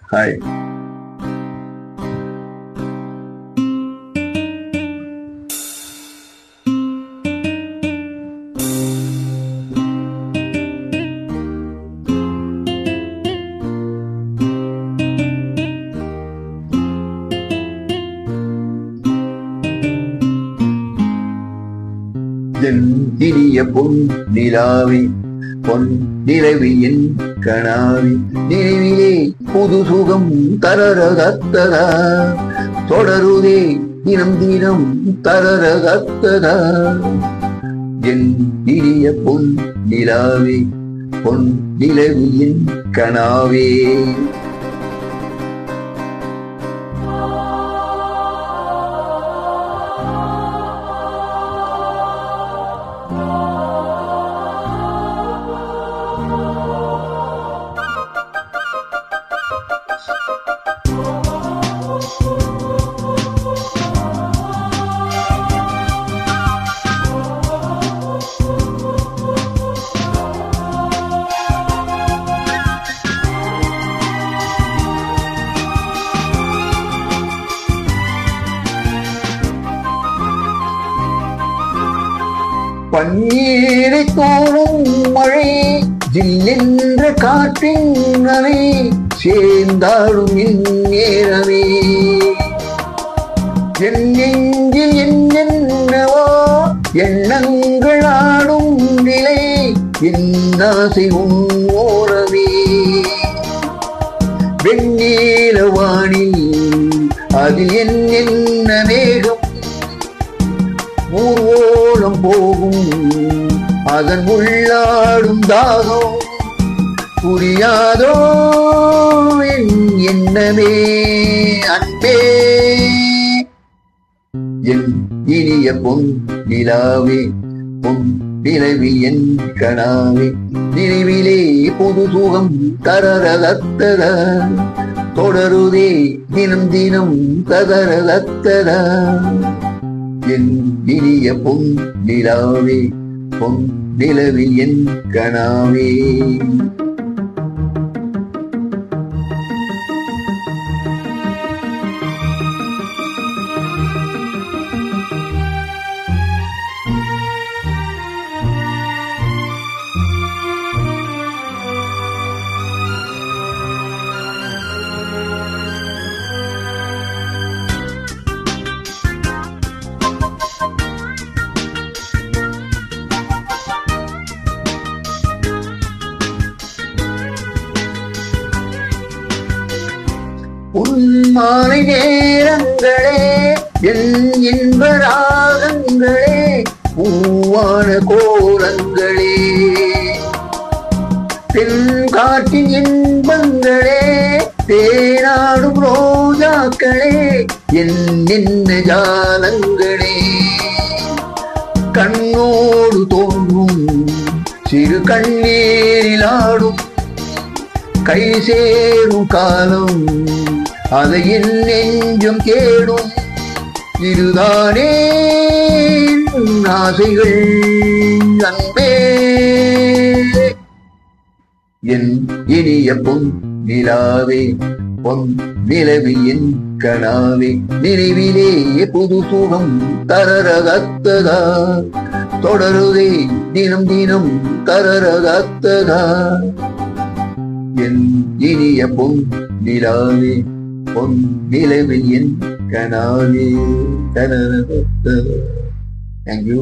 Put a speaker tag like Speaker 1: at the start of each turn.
Speaker 1: Hi. என் இனிய பொன் நிலாவி பொன் நிலவியின் கனாவி நினைவிலே புது சுகம் தரரகத்ததா தொடருதே தினம் தினம் தரரகத்ததா என் இனிய பொன் நிலாவி பொன் நிலவியின் கனாவே. பன்னீரை தோறும் மழை ஜில்லென்ற காற்றின் அலை சேர்ந்தாடும் இந்நேரமே என் நெஞ்சில் என்னென்னவோ எண்ணங்கள் ஆடும் நிலை என் ஆசை ஓரவே வெண்ணீல வானில் அதில் என்னென்ன மேகம் ஊர்வலம் போகும் அதன் உள்ளாடும் தாகம் புரியாதோ என் எண்ணமே அன்பே. என் இனிய பொன் நிலாவே பொன் நிலவி என் கனாவே நினைவிலே புது சுகம் தரரகத்ததா தொடருதே தினம் தினம் தரரகத்ததா என் இனிய பொன் நிலாவே பொன் நிலவி என் கனாவே. உன்மாலை நேரங்களே என் இன்ப ராகங்களே பூவான கோலங்களே தென்காட்டின் இன்பங்களே தேனாடும் ரோஜாக்களே என் என்ன ஜாலங்களே கண்ணோடு தோன்றும் சிறு கண்ணீரிலாடும் கை சேரும் காலம் அதை என் நெஞ்சம் கேடும் இதுதானே ஆசைகள் அன்பே. என் இனிய பொன் நிலாவே பொன் நிலவி என் கனாவே நினைவிலே புது சுகம் தரரகத்ததா தொடருதே தினம் தினம் தரரகத்ததா என் இனிய பொன் நிலாவே பொன் நிலவி என் கனாவே தரரகத்ததா. Thank you.